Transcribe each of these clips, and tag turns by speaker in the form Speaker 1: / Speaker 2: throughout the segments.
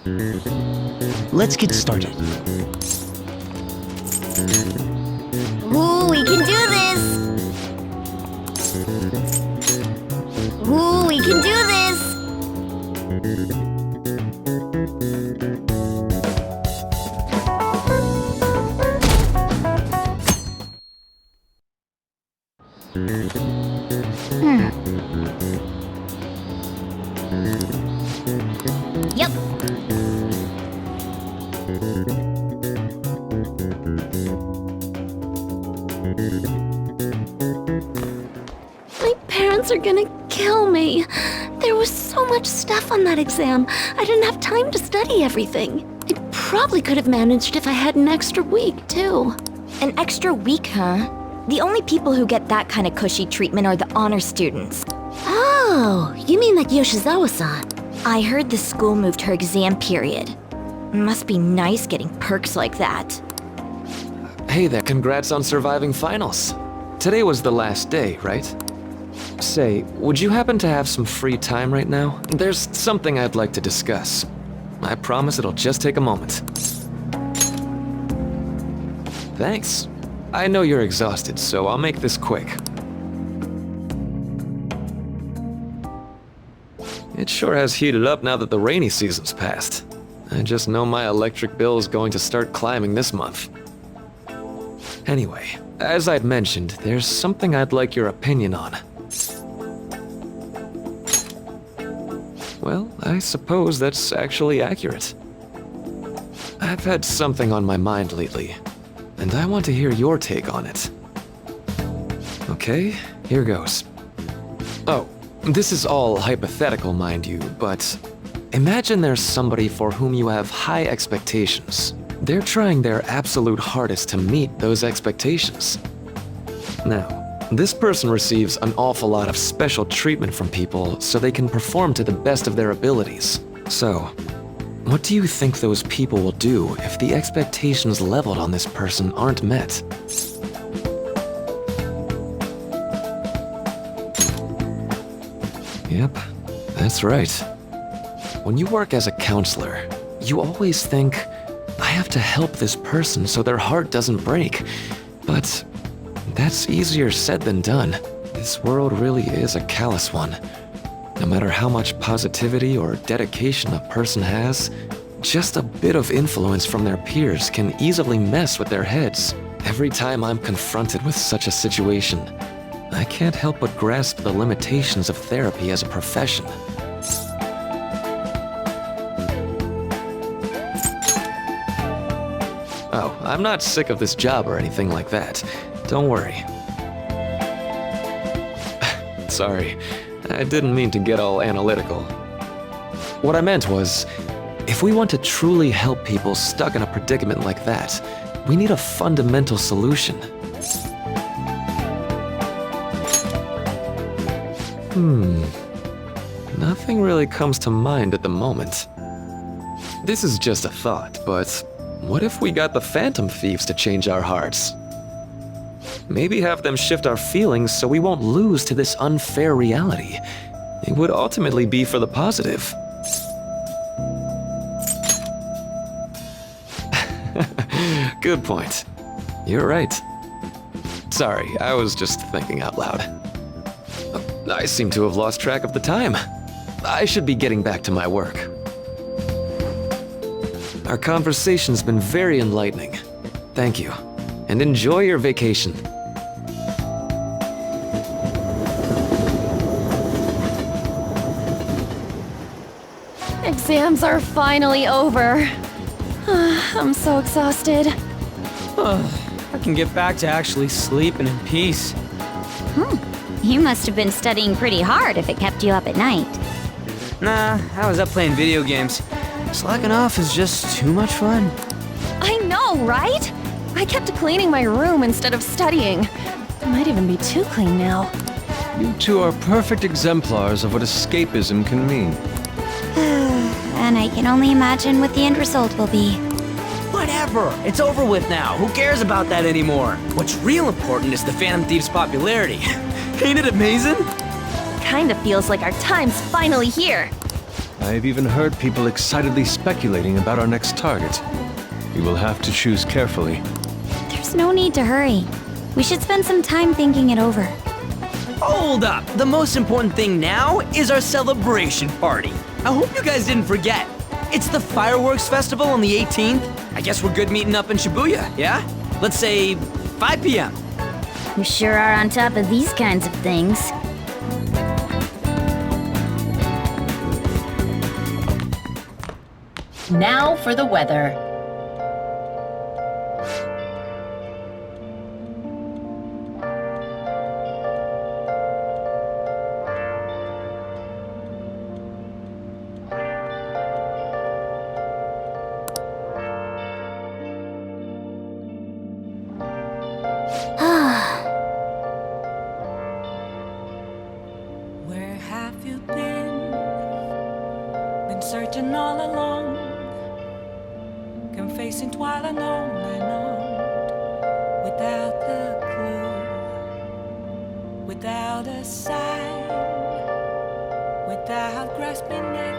Speaker 1: Let's get started.
Speaker 2: Ooh, we can do this! Ooh, we can do this! Yep.
Speaker 3: My parents are gonna kill me. There was so much stuff on that exam. I didn't have time to study everything. I probably could have managed if I had an extra week, too.
Speaker 2: An extra week, huh? The only people who get that kind of cushy treatment are the honor students.
Speaker 3: Oh, you mean like Yoshizawa-san?
Speaker 2: I heard the school moved her exam period. Must be nice getting perks like that.
Speaker 4: Hey there, congrats on surviving finals. Today was the last day, right? Say, would you happen to have some free time right now? There's something I'd like to discuss. I promise it'll just take a moment. Thanks. I know you're exhausted, so I'll make this quick. It sure has heated up now that the rainy season's passed. I just know my electric bill is going to start climbing this month. Anyway, as I'd mentioned, there's something I'd like your opinion on. Well, I suppose that's actually accurate. I've had something on my mind lately, and I want to hear your take on it. Okay, here goes. Oh, this is all hypothetical, mind you, but imagine there's somebody for whom you have high expectations. They're trying their absolute hardest to meet those expectations. Now, this person receives an awful lot of special treatment from people so they can perform to the best of their abilities. So, what do you think those people will do if the expectations leveled on this person aren't met? Yep, that's right. When you work as a counselor, you always think, I have to help this person so their heart doesn't break. But that's easier said than done. This world really is a callous one. No matter how much positivity or dedication a person has, just a bit of influence from their peers can easily mess with their heads. Every time I'm confronted with such a situation, I can't help but grasp the limitations of therapy as a profession. Oh, I'm not sick of this job or anything like that. Don't worry. Sorry, I didn't mean to get all analytical. What I meant was, if we want to truly help people stuck in a predicament like that, we need a fundamental solution. Nothing really comes to mind at the moment. This is just a thought, but what if we got the Phantom Thieves to change our hearts? Maybe have them shift our feelings so we won't lose to this unfair reality. It would ultimately be for the positive. Good point. You're right. Sorry, I was just thinking out loud. I seem to have lost track of the time. I should be getting back to my work. Our conversation's been very enlightening. Thank you, and enjoy your vacation.
Speaker 3: Exams are finally over. I'm so exhausted.
Speaker 5: I can get back to actually sleeping in peace.
Speaker 6: You must have been studying pretty hard if it kept you up at night.
Speaker 5: Nah, I was up playing video games. Slacking off is just too much fun.
Speaker 3: I know, right? I kept cleaning my room instead of studying. It might even be too clean now.
Speaker 7: You two are perfect exemplars of what escapism can mean.
Speaker 6: And I can only imagine what the end result will be.
Speaker 5: Whatever, it's over with now. Who cares about that anymore? What's real important is the Phantom Thieves' popularity. Ain't it amazing?
Speaker 3: Kinda feels like our time's finally here.
Speaker 7: I've even heard people excitedly speculating about our next target. You will have to choose carefully.
Speaker 6: There's no need to hurry. We should spend some time thinking it over.
Speaker 5: Hold up! The most important thing now is our celebration party. I hope you guys didn't forget. It's the fireworks festival on the 18th. I guess we're good meeting up in Shibuya, yeah? Let's say 5 p.m.
Speaker 6: You sure are on top of these kinds of things.
Speaker 1: Now for the weather.
Speaker 8: Where have you been? Been searching all along, confessing while alone and on, without the clue, without a sign, without grasping it.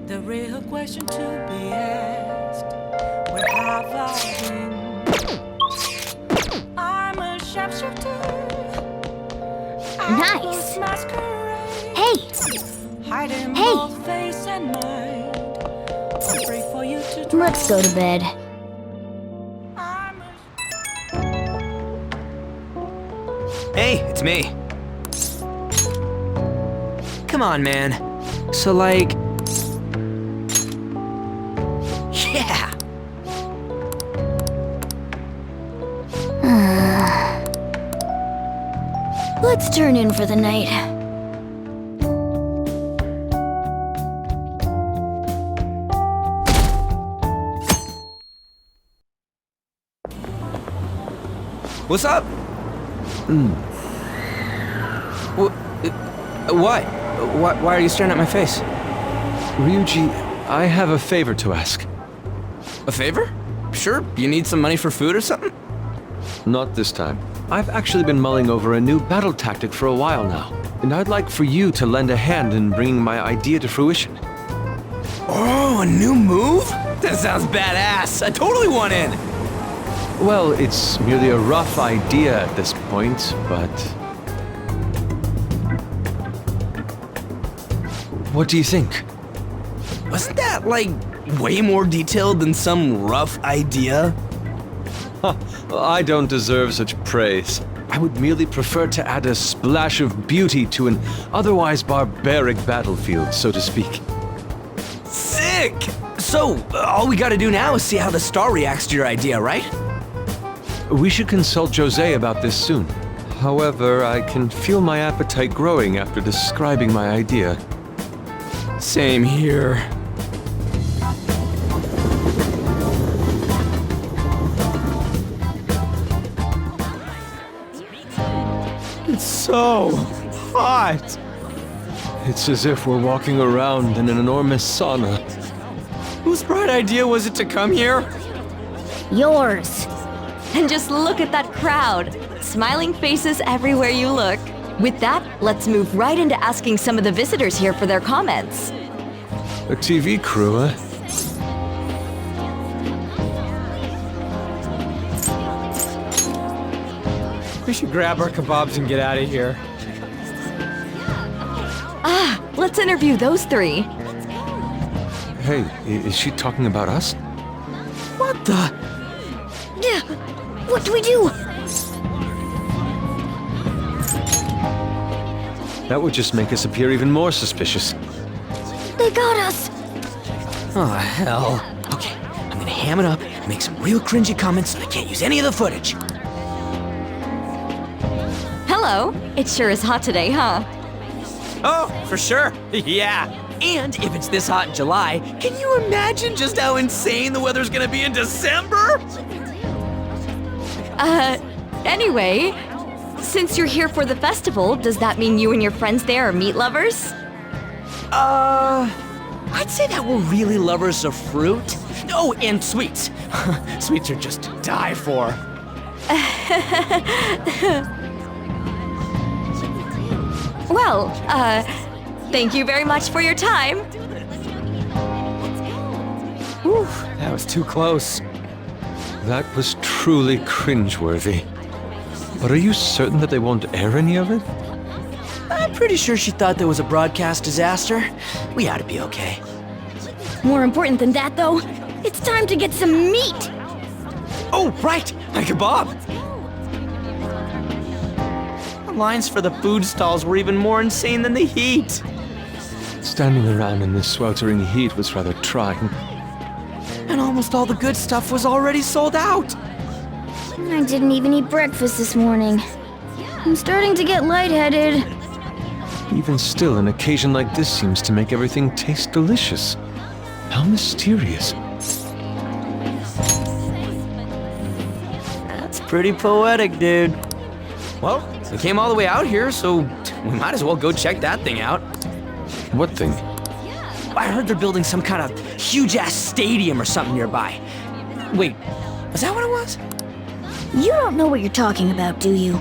Speaker 8: The real question to be asked: where have I been? I'm a sharpshooter.
Speaker 6: Nice. Hey! Hey! Let's go to bed.
Speaker 5: Hey, it's me. Come on, man. So, like... Yeah!
Speaker 2: Let's turn in for the night.
Speaker 5: What's up? What? Why are you staring at my face?
Speaker 7: Ryuji, I have a favor to ask.
Speaker 5: A favor? Sure, you need some money for food or something?
Speaker 7: Not this time. I've actually been mulling over a new battle tactic for a while now, and I'd like for you to lend a hand in bringing my idea to fruition.
Speaker 5: Oh, a new move? That sounds badass. I totally want in.
Speaker 7: Well, it's merely a rough idea at this point, but... What do you think?
Speaker 5: Wasn't that, like, way more detailed than some rough idea?
Speaker 7: I don't deserve such praise. I would merely prefer to add a splash of beauty to an otherwise barbaric battlefield, so to speak.
Speaker 5: Sick! So, all we gotta do now is see how the star reacts to your idea, right?
Speaker 7: We should consult Jose about this soon. However, I can feel my appetite growing after describing my idea.
Speaker 5: Same here. It's so hot.
Speaker 7: It's as if we're walking around in an enormous sauna.
Speaker 5: Whose bright idea was it to come here?
Speaker 6: Yours.
Speaker 9: And just look at that crowd. Smiling faces everywhere you look. With that, let's move right into asking some of the visitors here for their comments.
Speaker 7: A TV crew, huh?
Speaker 5: We should grab our kebabs and get out of here.
Speaker 9: Let's interview those three.
Speaker 7: Hey, is she talking about us?
Speaker 5: What the?
Speaker 2: What do we do?
Speaker 7: That would just make us appear even more suspicious.
Speaker 2: They got us.
Speaker 5: Oh, hell. Okay, I'm gonna ham it up and make some real cringy comments so I can't use any of the footage.
Speaker 9: Hello. It sure is hot today, huh?
Speaker 5: Oh, for sure. Yeah. And if it's this hot in July, can you imagine just how insane the weather's gonna be in December?
Speaker 9: Anyway, since you're here for the festival, does that mean you and your friends there are meat lovers?
Speaker 5: I'd say that we're really lovers of fruit. Oh, and sweets. Sweets are just to die for.
Speaker 9: Well, Thank you very much for your time.
Speaker 5: Whew, that was too close.
Speaker 7: That was truly cringeworthy. But are you certain that they won't air any of it?
Speaker 5: I'm pretty sure she thought there was a broadcast disaster. We ought to be okay.
Speaker 2: More important than that, though, it's time to get some meat!
Speaker 5: Oh, right! My kebab! The lines for the food stalls were even more insane than the heat.
Speaker 7: Standing around in this sweltering heat was rather trying.
Speaker 5: And almost all the good stuff was already sold out.
Speaker 2: I didn't even eat breakfast this morning. I'm starting to get lightheaded.
Speaker 7: Even still, an occasion like this seems to make everything taste delicious. How mysterious.
Speaker 5: That's pretty poetic, dude. Well, we came all the way out here, so we might as well go check that thing out.
Speaker 7: What thing?
Speaker 5: I heard they're building some kind of huge-ass stadium or something nearby. Wait, was that what it was?
Speaker 2: You don't know what you're talking about, do you?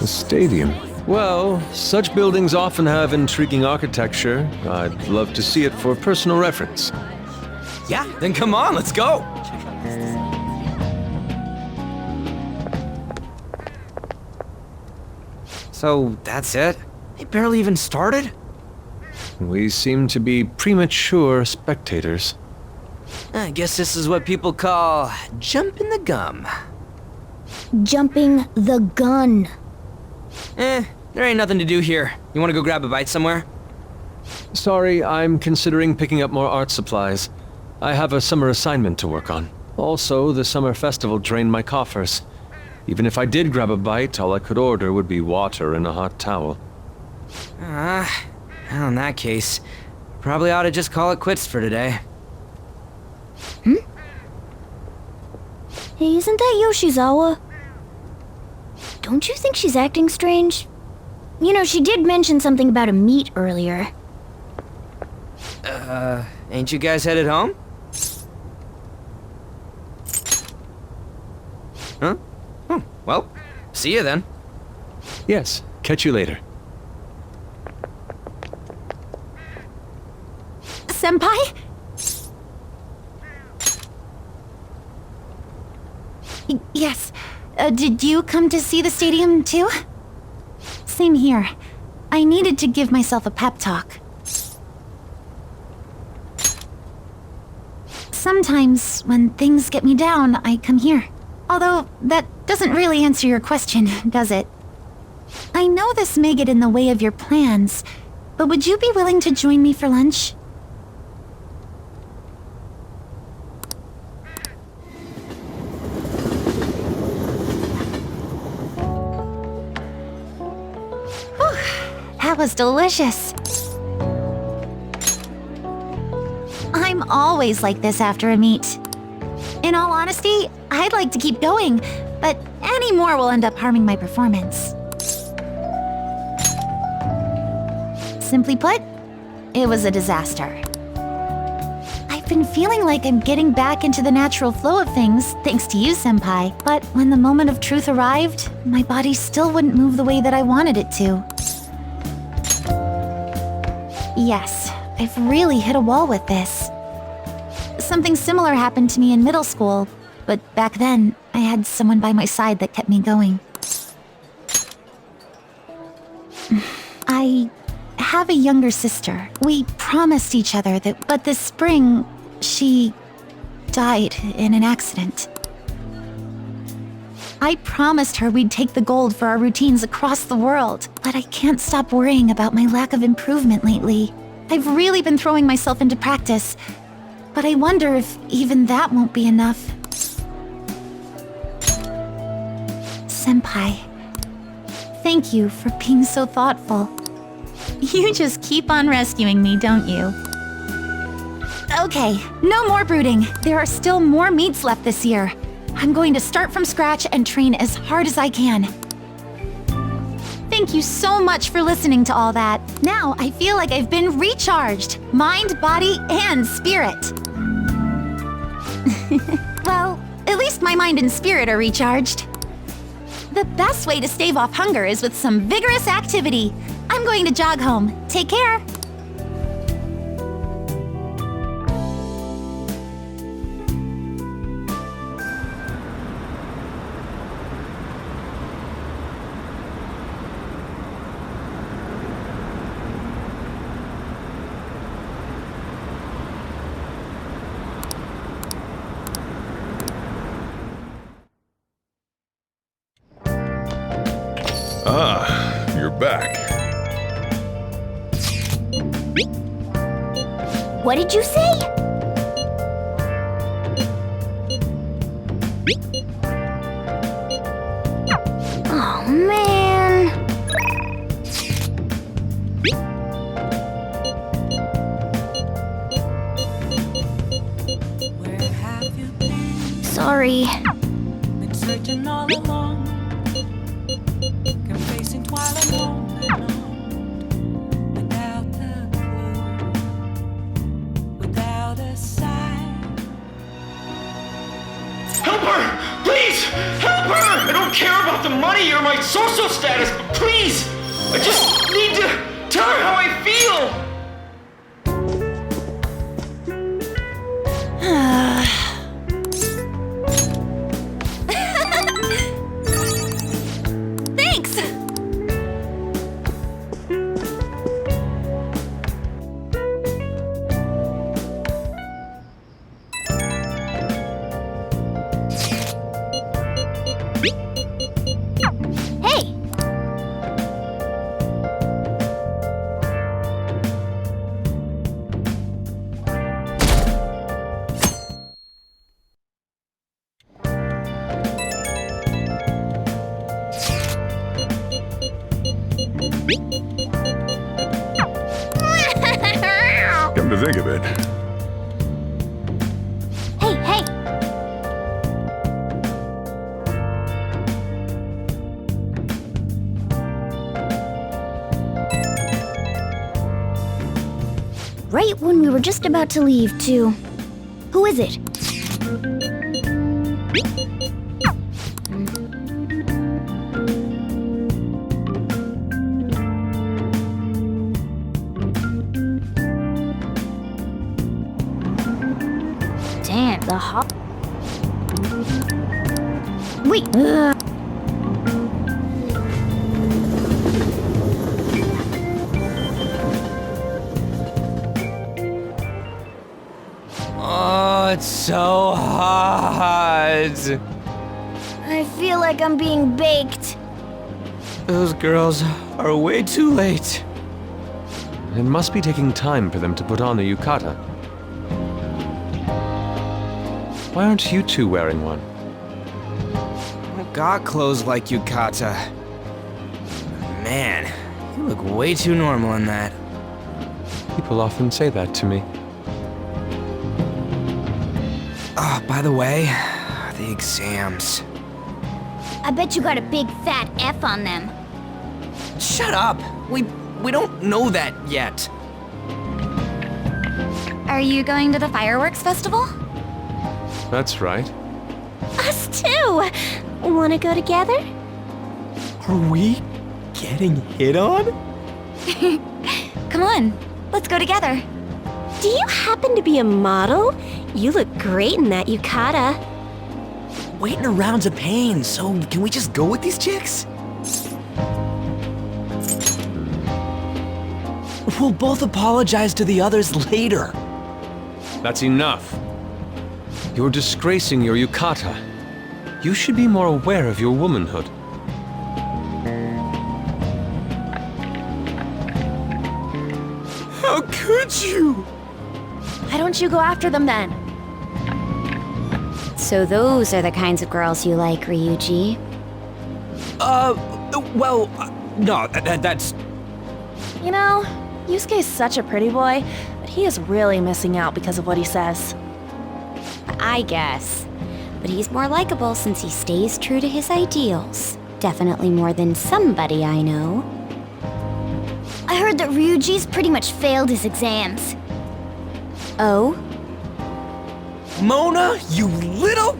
Speaker 7: A stadium. Well, such buildings often have intriguing architecture. I'd love to see it for personal reference.
Speaker 5: Yeah, then come on, let's go. So, that's it? They barely even started?
Speaker 7: We seem to be premature spectators.
Speaker 5: I guess this is what people call jumping the gum.
Speaker 2: Jumping the gun.
Speaker 5: There ain't nothing to do here. You wanna go grab a bite somewhere?
Speaker 7: Sorry, I'm considering picking up more art supplies. I have a summer assignment to work on. Also, the summer festival drained my coffers. Even if I did grab a bite, all I could order would be water and a hot towel.
Speaker 5: Well, in that case, probably ought to just call it quits for today.
Speaker 2: Hey, isn't that Yoshizawa? Don't you think she's acting strange? You know, she did mention something about a meet earlier.
Speaker 5: Ain't you guys headed home? Huh? Oh, well, see you then.
Speaker 7: Yes, catch you later.
Speaker 3: Senpai? Yes. Did you come to see the stadium too? Same here. I needed to give myself a pep talk. Sometimes, when things get me down, I come here. Although, that doesn't really answer your question, does it? I know this may get in the way of your plans, but would you be willing to join me for lunch? That was delicious. I'm always like this after a meet. In all honesty, I'd like to keep going, but any more will end up harming my performance. Simply put, it was a disaster. I've been feeling like I'm getting back into the natural flow of things, thanks to you, Senpai. But when the moment of truth arrived, my body still wouldn't move the way that I wanted it to. Yes, I've really hit a wall with this. Something similar happened to me in middle school, but back then, I had someone by my side that kept me going. I have a younger sister. We promised each other that, but this spring, she died in an accident. I promised her we'd take the gold for our routines across the world, but I can't stop worrying about my lack of improvement lately. I've really been throwing myself into practice, but I wonder if even that won't be enough. Senpai, thank you for being so thoughtful. You just keep on rescuing me, don't you? Okay, no more brooding. There are still more meets left this year. I'm going to start from scratch and train as hard as I can. Thank you so much for listening to all that. Now I feel like I've been recharged, mind, body, and spirit. Well, at least my mind and spirit are recharged. The best way to stave off hunger is with some vigorous activity. I'm going to jog home. Take care.
Speaker 1: you're back.
Speaker 2: What did you say? Oh, man.
Speaker 8: Where have you been?
Speaker 2: Sorry.
Speaker 8: Been searching all along, confessing twilight alone and on, without a clue, without a sign.
Speaker 10: Help her! Please! Help her! I don't care about the money or my social status, but please! I just need to tell her how I feel!
Speaker 9: Thanks!
Speaker 2: Hey!
Speaker 1: Come to think of it,
Speaker 2: Hey, hey! Right when we were just about to leave, too. Who is it? Damn, the hop. Wait.
Speaker 5: Oh, it's so hot.
Speaker 2: I feel like I'm being baked.
Speaker 5: Those girls are way too late.
Speaker 7: It must be taking time for them to put on the yukata. Why aren't you two wearing one?
Speaker 5: I don't got clothes like yukata. Man, you look way too normal in that.
Speaker 7: People often say that to me.
Speaker 5: Oh, by the way, the exams.
Speaker 2: I bet you got a big fat F on them.
Speaker 5: Shut up! We don't know that yet.
Speaker 6: Are you going to the fireworks festival?
Speaker 7: That's right.
Speaker 3: Us too! Wanna go together?
Speaker 5: Are we getting hit on?
Speaker 6: Come on, let's go together.
Speaker 3: Do you happen to be a model? You look great in that yukata.
Speaker 5: Waiting around's a pain, so can we just go with these chicks? We'll both apologize to the others later.
Speaker 7: That's enough. You're disgracing your yukata. You should be more aware of your womanhood.
Speaker 5: How could you?
Speaker 9: Why don't you go after them then?
Speaker 6: So those are the kinds of girls you like, Ryuji.
Speaker 5: Well, no, that's...
Speaker 9: You know, Yusuke's such a pretty boy, but he is really missing out because of what he says.
Speaker 6: I guess. But he's more likable since he stays true to his ideals. Definitely more than somebody I know.
Speaker 2: I heard that Ryuji's pretty much failed his exams.
Speaker 6: Oh?
Speaker 5: Mona, you little...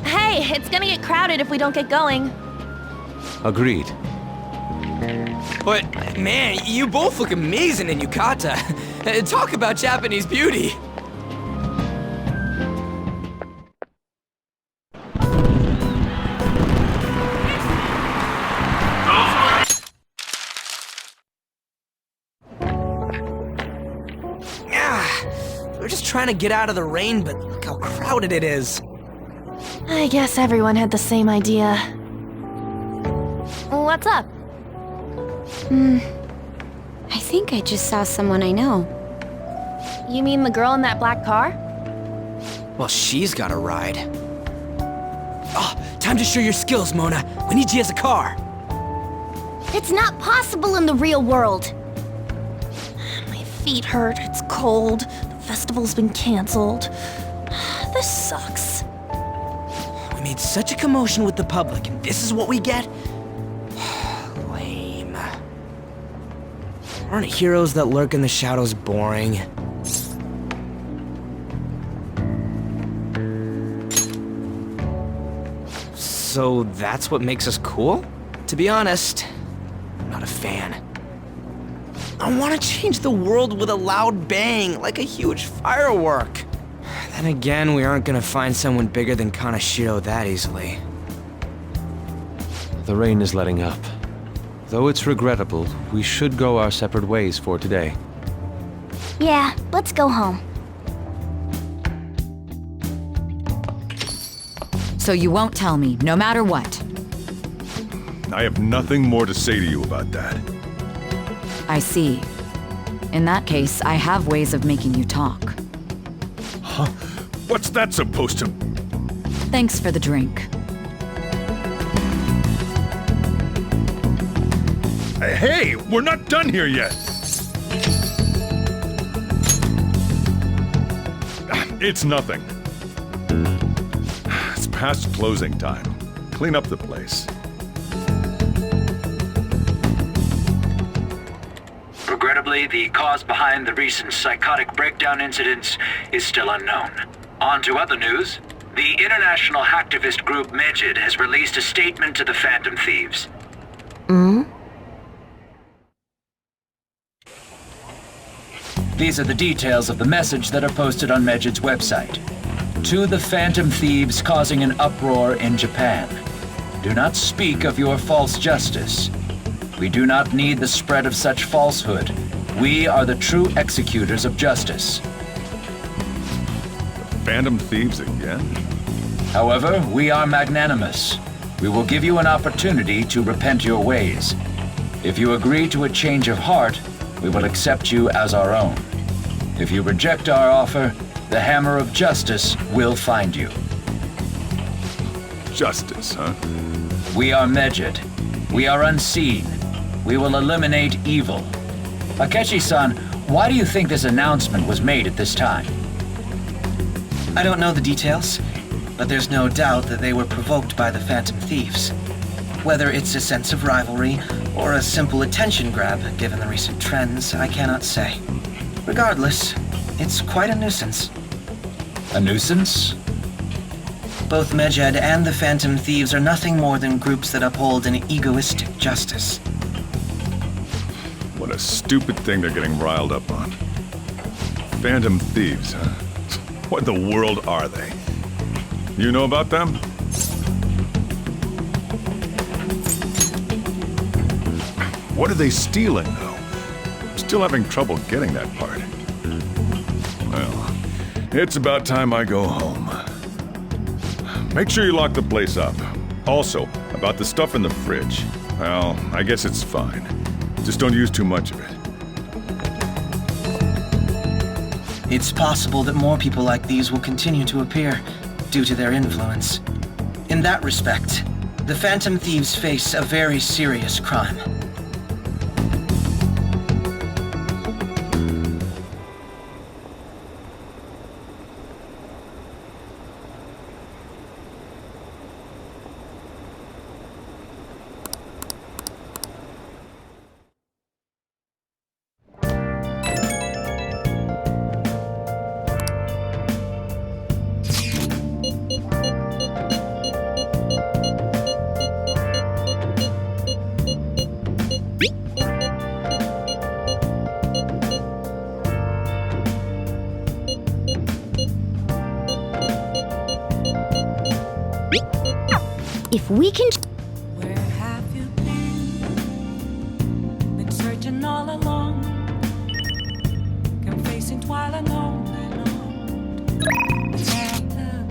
Speaker 9: Hey, it's gonna get crowded if we don't get going.
Speaker 7: Agreed.
Speaker 5: But, man, you both look amazing in yukata. Talk about Japanese beauty. We're just trying to get out of the rain, but look how crowded it is.
Speaker 9: I guess everyone had the same idea. What's up?
Speaker 6: I think I just saw someone I know.
Speaker 2: You mean the girl in that black car?
Speaker 5: Well, she's got a ride. Oh, time to show your skills, Mona. We need you as a car.
Speaker 2: It's not possible in the real world. My feet hurt, it's cold, the festival's been canceled. This sucks.
Speaker 5: We made such a commotion with the public, and this is what we get? Lame. Aren't heroes that lurk in the shadows boring? So that's what makes us cool? To be honest, I'm not a fan. I want to change the world with a loud bang, like a huge firework. Then again, we aren't gonna find someone bigger than Kanashiro that easily.
Speaker 7: The rain is letting up. Though it's regrettable, we should go our separate ways for today.
Speaker 2: Yeah, let's go home.
Speaker 9: So you won't tell me, no matter what.
Speaker 1: I have nothing more to say to you about that.
Speaker 9: I see. In that case, I have ways of making you talk.
Speaker 1: Huh? What's that supposed to...
Speaker 9: Thanks for the drink.
Speaker 1: Hey, we're not done here yet! It's nothing. It's past closing time. Clean up the place.
Speaker 11: Regrettably, the cause behind the recent psychotic breakdown incidents is still unknown. On to other news. The international hacktivist group Megid has released a statement to the Phantom Thieves. These are the details of the message that are posted on Megid's website. To the Phantom Thieves causing an uproar in Japan. Do not speak of your false justice. We do not need the spread of such falsehood. We are the true executors of justice.
Speaker 1: Phantom Thieves again?
Speaker 11: However, we are magnanimous. We will give you an opportunity to repent your ways. If you agree to a change of heart, we will accept you as our own. If you reject our offer, the hammer of justice will find you.
Speaker 1: Justice, huh?
Speaker 11: We are Megid. We are unseen. We will eliminate evil. Akechi-san, why do you think this announcement was made at this time?
Speaker 12: I don't know the details, but there's no doubt that they were provoked by the Phantom Thieves. Whether it's a sense of rivalry or a simple attention grab, given the recent trends, I cannot say. Regardless, it's quite a nuisance.
Speaker 11: A nuisance?
Speaker 12: Both Megid and the Phantom Thieves are nothing more than groups that uphold an egoistic justice.
Speaker 1: What a stupid thing they're getting riled up on. Phantom Thieves, huh? What in the world are they? You know about them? What are they stealing, though? I'm still having trouble getting that part. Well, it's about time I go home. Make sure you lock the place up. Also, about the stuff in the fridge. Well, I guess it's fine. Just don't use too much of it.
Speaker 12: It's possible that more people like these will continue to appear due to their influence. In that respect, the Phantom Thieves face a very serious crime.
Speaker 2: If we can...
Speaker 8: Where have you been? Been searching all along. Confessing while alone and on. At the